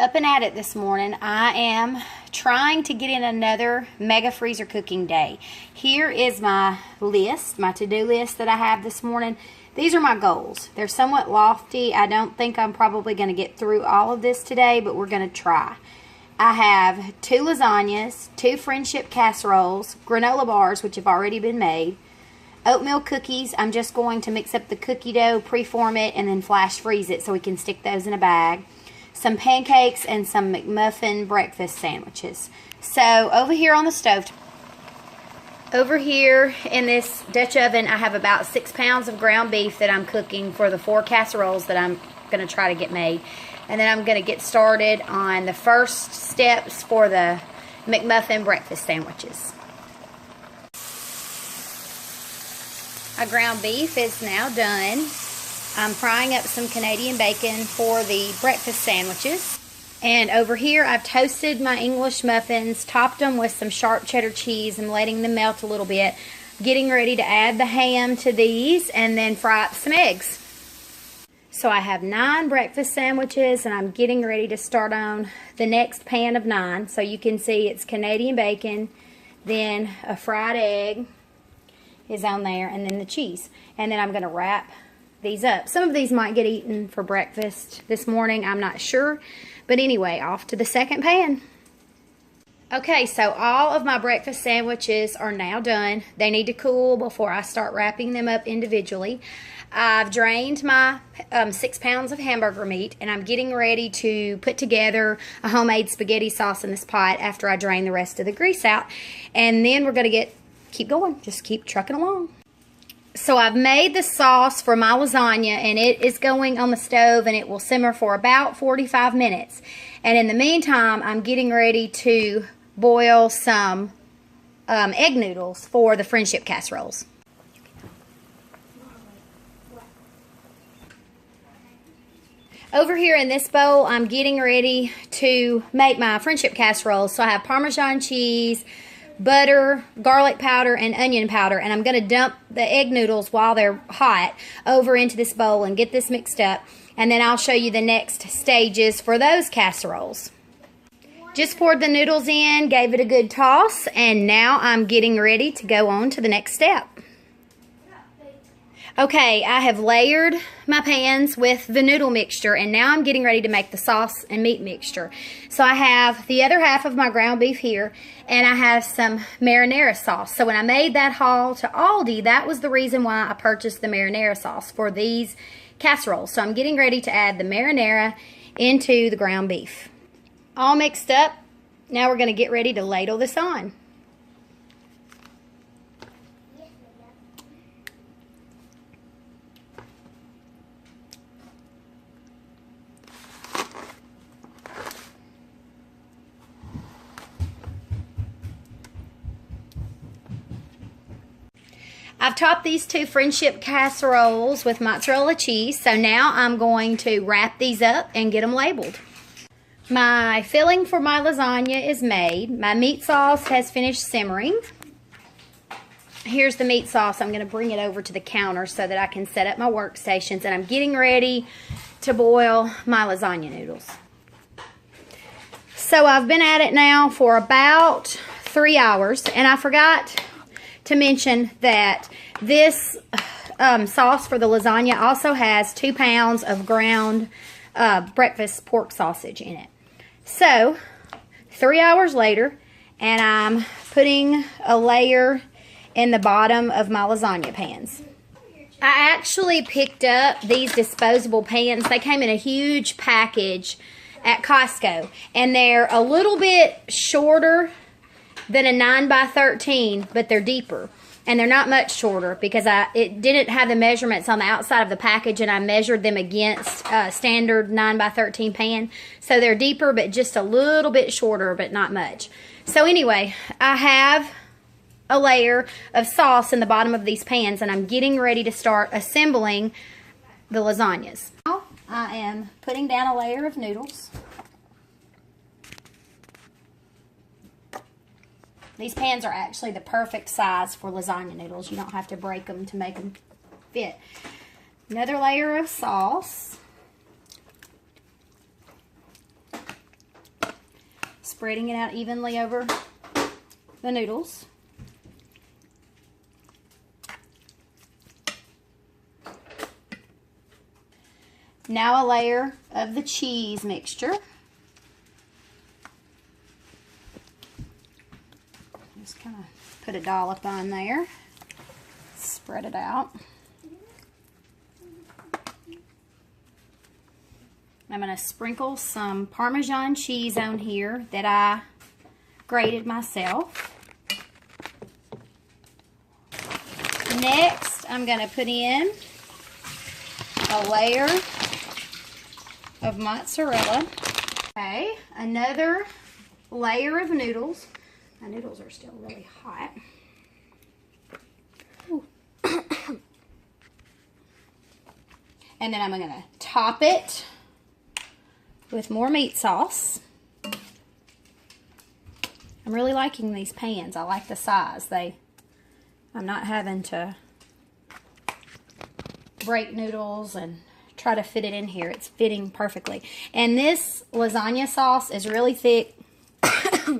Up and at it this morning. I am trying to get in another mega freezer cooking day. Here is my list, my to-do list that I have this morning. These are my goals. They're somewhat lofty. I don't think I'm probably going to get through all of this today, but we're going to try. I have 2 lasagnas, 2 friendship casseroles, granola bars, which have already been made, oatmeal cookies. I'm just going to mix up the cookie dough, preform it, and then flash freeze it so we can stick those in a bag. Some pancakes, and some McMuffin breakfast sandwiches. So over here on the stove, over here in this Dutch oven, I have about 6 pounds of ground beef that I'm cooking for the 4 casseroles that I'm going to try to get made. And then I'm going to get started on the first steps for the McMuffin breakfast sandwiches. My ground beef is now done. I'm frying up some Canadian bacon for the breakfast sandwiches. And over here, I've toasted my English muffins, topped them with some sharp cheddar cheese and letting them melt a little bit. Getting ready to add the ham to these and then fry up some eggs. So I have 9 breakfast sandwiches and I'm getting ready to start on the next pan of 9. So you can see it's Canadian bacon, then a fried egg is on there, and then the cheese. And then I'm going to wrap these up. Some of these might get eaten for breakfast this morning, I'm not sure. But anyway, off to the second pan. Okay, so all of my breakfast sandwiches are now done. They need to cool before I start wrapping them up individually. I've drained my 6 pounds of hamburger meat, and I'm getting ready to put together a homemade spaghetti sauce in this pot after I drain the rest of the grease out. And then we're going to keep going, just keep trucking along. So I've made the sauce for my lasagna, and it is going on the stove, and it will simmer for about 45 minutes. And in the meantime, I'm getting ready to boil some egg noodles for the friendship casseroles. Over here in this bowl, I'm getting ready to make my friendship casseroles. So I have Parmesan cheese, butter, garlic powder, and onion powder, and I'm going to dump the egg noodles while they're hot over into this bowl and get this mixed up, and then I'll show you the next stages for those casseroles. Just poured the noodles in, gave it a good toss, and now I'm getting ready to go on to the next step. Okay, I have layered my pans with the noodle mixture, and now I'm getting ready to make the sauce and meat mixture. So I have the other half of my ground beef here, and I have some marinara sauce. So when I made that haul to Aldi, that was the reason why I purchased the marinara sauce for these casseroles. So I'm getting ready to add the marinara into the ground beef. All mixed up. Now we're going to get ready to ladle this on. I've topped these 2 friendship casseroles with mozzarella cheese, so now I'm going to wrap these up and get them labeled. My filling for my lasagna is made. My meat sauce has finished simmering. Here's the meat sauce. I'm going to bring it over to the counter so that I can set up my workstations, and I'm getting ready to boil my lasagna noodles. So I've been at it now for about 3 hours, and I forgot to mention that this sauce for the lasagna also has 2 pounds of ground breakfast pork sausage in it. So 3 hours later, and I'm putting a layer in the bottom of my lasagna pans. I actually picked up these disposable pans. They came in a huge package at Costco, and they're a little bit shorter than a 9x13, but they're deeper. And they're not much shorter because it didn't have the measurements on the outside of the package, and I measured them against a standard 9x13 pan. So they're deeper, but just a little bit shorter, but not much. So anyway, I have a layer of sauce in the bottom of these pans, and I'm getting ready to start assembling the lasagnas. Now I am putting down a layer of noodles. These pans are actually the perfect size for lasagna noodles. You don't have to break them to make them fit. Another layer of sauce. spreading it out evenly over the noodles. Now a layer of the cheese mixture. Just kind of put a dollop on there. Spread it out. I'm going to sprinkle some Parmesan cheese on here that I grated myself. Next, I'm going to put in a layer of mozzarella. Okay, another layer of noodles. My noodles are still really hot. And then I'm going to top it with more meat sauce. I'm really liking these pans. I like the size. I'm not having to break noodles and try to fit it in here. It's fitting perfectly. And this lasagna sauce is really thick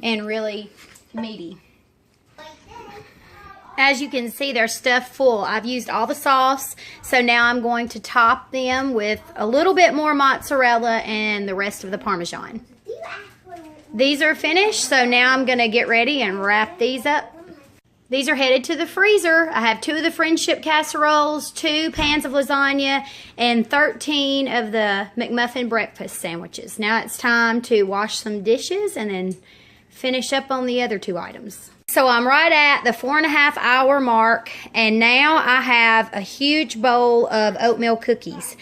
and really meaty. As you can see, they're stuffed full. I've used all the sauce, so now I'm going to top them with a little bit more mozzarella and the rest of the Parmesan. These are finished, so now I'm going to get ready and wrap these up. These are headed to the freezer. I have 2 of the Friendship casseroles, 2 pans of lasagna, and 13 of the McMuffin breakfast sandwiches. Now it's time to wash some dishes and then finish up on the other 2 items. So I'm right at the 4.5 hour mark, and now I have a huge bowl of oatmeal cookies.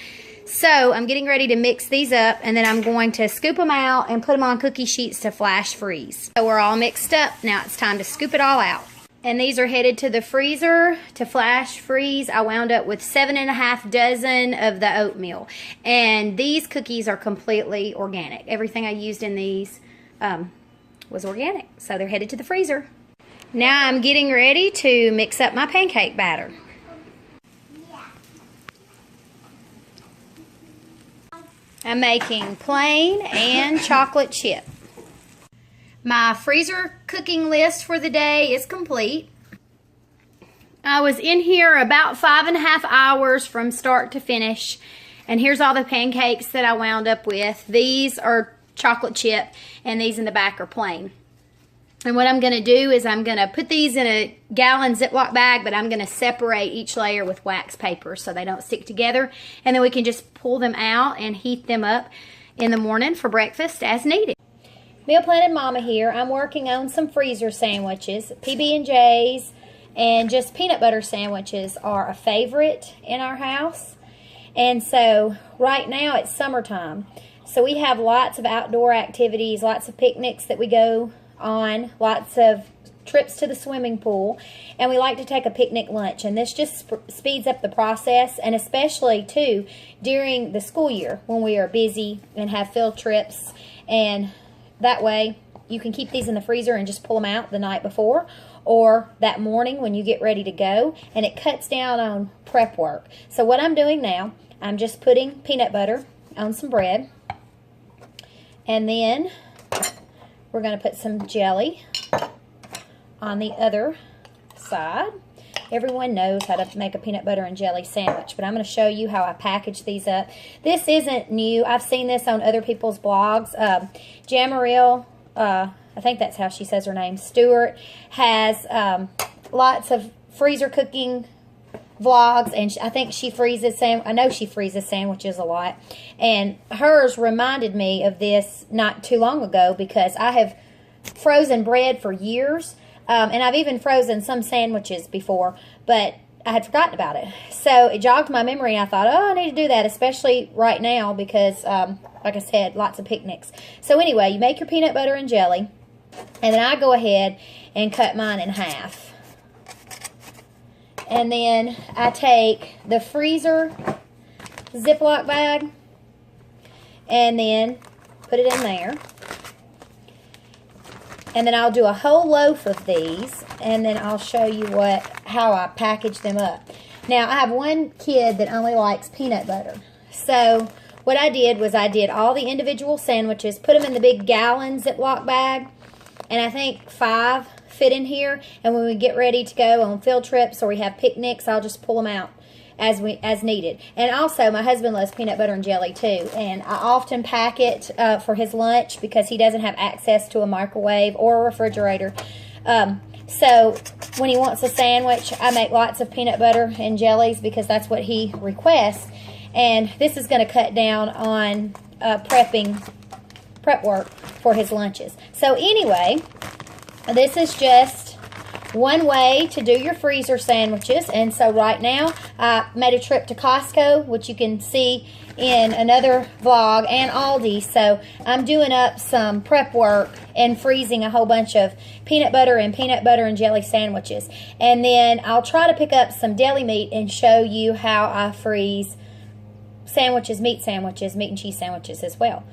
So I'm getting ready to mix these up, and then I'm going to scoop them out and put them on cookie sheets to flash freeze. So we're all mixed up. Now it's time to scoop it all out. And these are headed to the freezer to flash freeze. I wound up with 7.5 dozen of the oatmeal. And these cookies are completely organic. Everything I used in these was organic. So they're headed to the freezer. Now I'm getting ready to mix up my pancake batter. I'm making plain and chocolate chip. My freezer cooking list for the day is complete. I was in here about 5.5 hours from start to finish. And here's all the pancakes that I wound up with. These are chocolate chip and these in the back are plain. And what I'm going to do is I'm going to put these in a gallon Ziploc bag, but I'm going to separate each layer with wax paper so they don't stick together. And then we can just pull them out and heat them up in the morning for breakfast as needed. Meal Planning Mama here. I'm working on some freezer sandwiches. PB&J's and just peanut butter sandwiches are a favorite in our house. And so right now it's summertime. So we have lots of outdoor activities, lots of picnics that we go on, lots of trips to the swimming pool, and we like to take a picnic lunch, and this just speeds up the process, and especially too during the school year when we are busy and have field trips, and that way you can keep these in the freezer and just pull them out the night before or that morning when you get ready to go, and it cuts down on prep work. So what I'm doing now, I'm just putting peanut butter on some bread, and then we're going to put some jelly on the other side. Everyone knows how to make a peanut butter and jelly sandwich, but I'm going to show you how I package these up. This isn't new. I've seen this on other people's blogs. Jamaril, I think that's how she says her name, Stewart, has lots of freezer cooking vlogs, and I think she freezes I know she freezes sandwiches a lot, and hers reminded me of this not too long ago because I have frozen bread for years, and I've even frozen some sandwiches before, but I had forgotten about it. So it jogged my memory, and I thought, oh, I need to do that, especially right now because, like I said, lots of picnics. So anyway, you make your peanut butter and jelly, and then I go ahead and cut mine in half. And then I take the freezer Ziploc bag and then put it in there. And then I'll do a whole loaf of these, and then I'll show you how I package them up. Now, I have one kid that only likes peanut butter. So what I did was I did all the individual sandwiches, put them in the big gallon Ziploc bag, and I think 5 fit in here. And when we get ready to go on field trips or we have picnics, I'll just pull them out as needed. And also, my husband loves peanut butter and jelly too, and I often pack it for his lunch because he doesn't have access to a microwave or a refrigerator. So when he wants a sandwich, I make lots of peanut butter and jellies because that's what he requests. And this is going to cut down on prep work for his lunches. So anyway, this is just one way to do your freezer sandwiches. And so right now, I made a trip to Costco, which you can see in another vlog, and Aldi. So I'm doing up some prep work and freezing a whole bunch of peanut butter and jelly sandwiches. And then I'll try to pick up some deli meat and show you how I freeze sandwiches, meat and cheese sandwiches as well.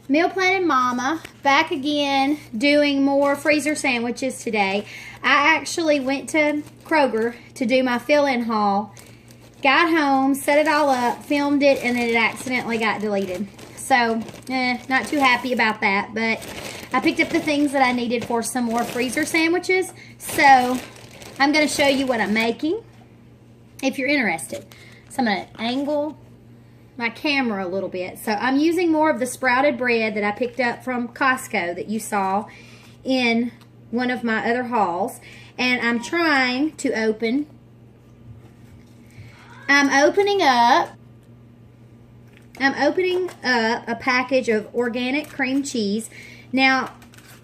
Meal Planning Mama, back again doing more freezer sandwiches today. I actually went to Kroger to do my fill-in haul, got home, set it all up, filmed it, and then it accidentally got deleted. So, not too happy about that, but I picked up the things that I needed for some more freezer sandwiches. So, I'm going to show you what I'm making if you're interested. So, I'm going to angle my camera a little bit. So I'm using more of the sprouted bread that I picked up from Costco that you saw in one of my other hauls, and I'm trying to open. I'm opening up a package of organic cream cheese. Now,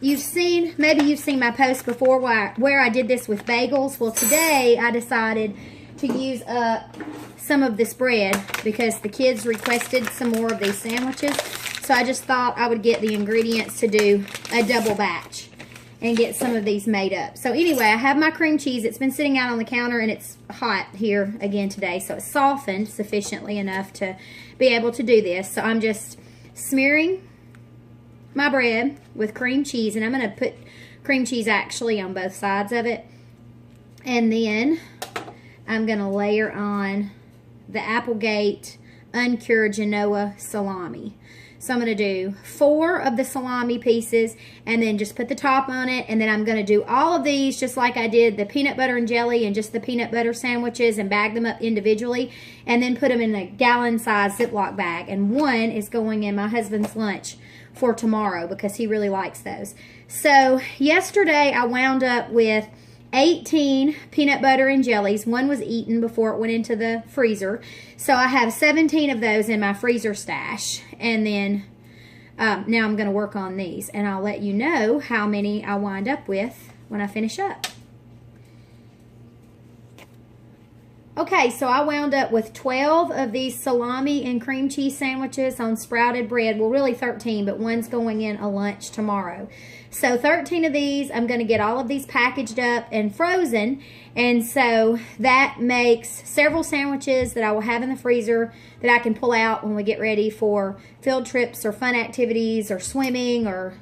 maybe you've seen my post before where I did this with bagels. Well, today I decided to use up some of this bread because the kids requested some more of these sandwiches. So I just thought I would get the ingredients to do a double batch and get some of these made up. So anyway, I have my cream cheese. It's been sitting out on the counter and it's hot here again today. So it's softened sufficiently enough to be able to do this. So I'm just smearing my bread with cream cheese, and I'm going to put cream cheese actually on both sides of it. And then I'm going to layer on the Applegate uncured Genoa salami. So I'm going to do 4 of the salami pieces and then just put the top on it. And then I'm going to do all of these just like I did the peanut butter and jelly and just the peanut butter sandwiches and bag them up individually and then put them in a gallon-sized Ziploc bag. And one is going in my husband's lunch for tomorrow because he really likes those. So yesterday I wound up with 18 peanut butter and jellies. One was eaten before it went into the freezer. So I have 17 of those in my freezer stash. And then now I'm going to work on these. And I'll let you know how many I wind up with when I finish up. Okay, so I wound up with 12 of these salami and cream cheese sandwiches on sprouted bread. Well, really 13, but one's going in a lunch tomorrow. So 13 of these, I'm going to get all of these packaged up and frozen. And so that makes several sandwiches that I will have in the freezer that I can pull out when we get ready for field trips or fun activities or swimming or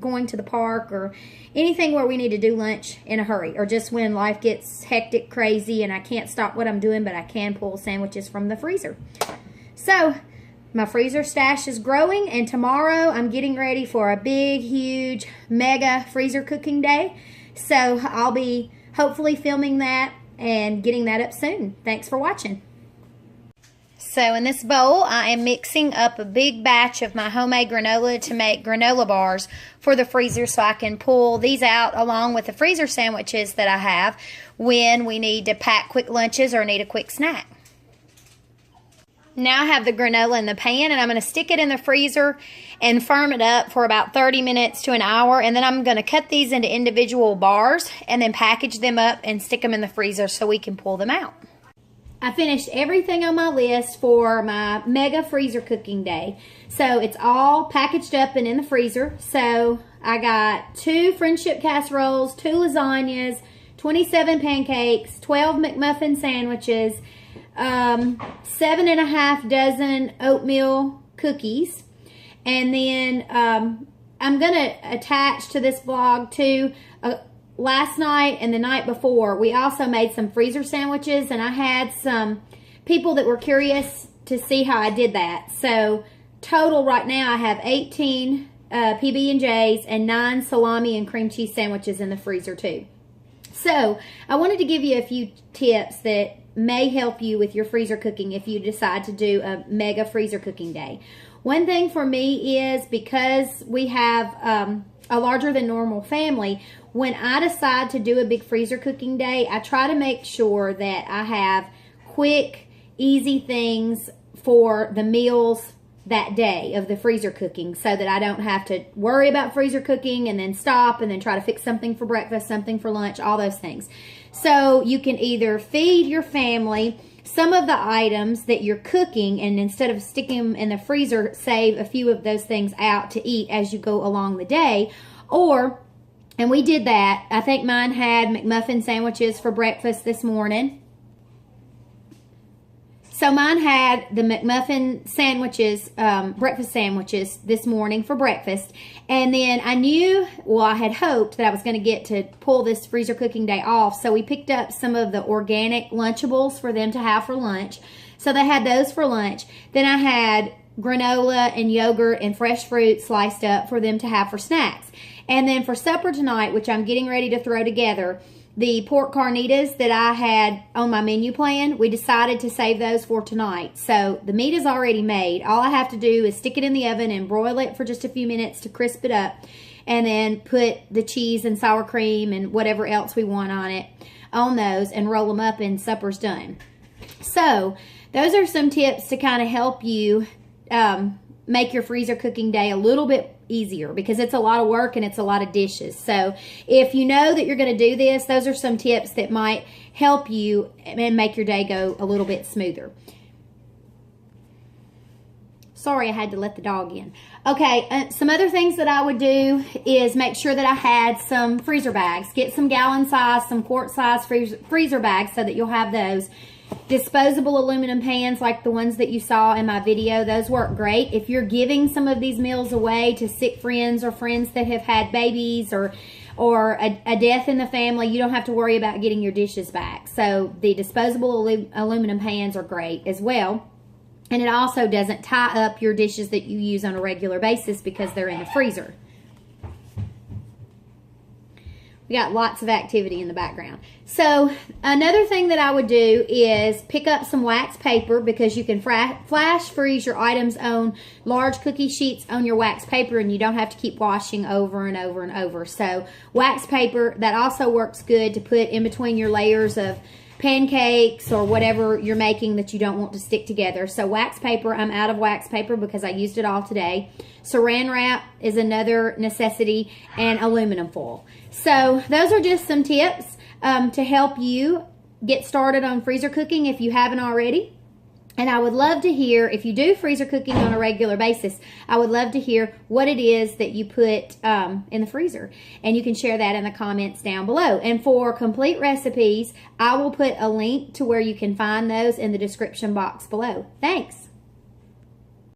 going to the park or anything where we need to do lunch in a hurry, or just when life gets hectic, crazy, and I can't stop what I'm doing, but I can pull sandwiches from the freezer. So my freezer stash is growing, and tomorrow I'm getting ready for a big, huge, mega freezer cooking day. So I'll be hopefully filming that and getting that up soon. Thanks for watching. So in this bowl, I am mixing up a big batch of my homemade granola to make granola bars for the freezer so I can pull these out along with the freezer sandwiches that I have when we need to pack quick lunches or need a quick snack. Now I have the granola in the pan, and I'm going to stick it in the freezer and firm it up for about 30 minutes to an hour. And then I'm going to cut these into individual bars and then package them up and stick them in the freezer so we can pull them out. I finished everything on my list for my mega freezer cooking day. So it's all packaged up and in the freezer. So I got 2 friendship casseroles, 2 lasagnas, 27 pancakes, 12 McMuffin sandwiches, 7.5 dozen oatmeal cookies. And then I'm going to attach to this vlog too, last night and the night before, we also made some freezer sandwiches, and I had some people that were curious to see how I did that. So total right now I have 18 PB&Js and 9 salami and cream cheese sandwiches in the freezer too. So I wanted to give you a few tips that may help you with your freezer cooking if you decide to do a mega freezer cooking day. One thing for me is, because we have a larger than normal family, when I decide to do a big freezer cooking day, I try to make sure that I have quick, easy things for the meals that day of the freezer cooking, so that I don't have to worry about freezer cooking and then stop and then try to fix something for breakfast, something for lunch, all those things. So you can either feed your family some of the items that you're cooking, and instead of sticking them in the freezer, save a few of those things out to eat as you go along the day. Or, and we did that, I think mine had McMuffin sandwiches for breakfast this morning. So mine had the McMuffin sandwiches, breakfast sandwiches this morning for breakfast. And then I knew, well, I had hoped that I was going to get to pull this freezer cooking day off. So we picked up some of the organic Lunchables for them to have for lunch. So they had those for lunch. Then I had granola and yogurt and fresh fruit sliced up for them to have for snacks. And then for supper tonight, which I'm getting ready to throw together, the pork carnitas that I had on my menu plan, we decided to save those for tonight. So the meat is already made. All I have to do is stick it in the oven and broil it for just a few minutes to crisp it up, and then put the cheese and sour cream and whatever else we want on it on those and roll them up, and supper's done. So those are some tips to kind of help you make your freezer cooking day a little bit easier, because it's a lot of work and it's a lot of dishes. So if you know that you're going to do this, those are some tips that might help you and make your day go a little bit smoother. Sorry, I had to let the dog in. Okay, some other things that I would do is make sure that I had some freezer bags. Get some gallon size, some quart size freezer bags so that you'll have those. Disposable aluminum pans like the ones that you saw in my video, those work great. If you're giving some of these meals away to sick friends or friends that have had babies or a death in the family, you don't have to worry about getting your dishes back. So the disposable aluminum pans are great as well. And it also doesn't tie up your dishes that you use on a regular basis because they're in the freezer. We got lots of activity in the background. So another thing that I would do is pick up some wax paper, because you can flash freeze your items on large cookie sheets on your wax paper, and you don't have to keep washing over and over and over. So wax paper, that also works good to put in between your layers of pancakes or whatever you're making that you don't want to stick together. So wax paper, I'm out of wax paper because I used it all today. Saran wrap is another necessity, and aluminum foil. So those are just some tips to help you get started on freezer cooking if you haven't already. And I would love to hear, if you do freezer cooking on a regular basis, I would love to hear what it is that you put in the freezer. And you can share that in the comments down below. And for complete recipes, I will put a link to where you can find those in the description box below. Thanks.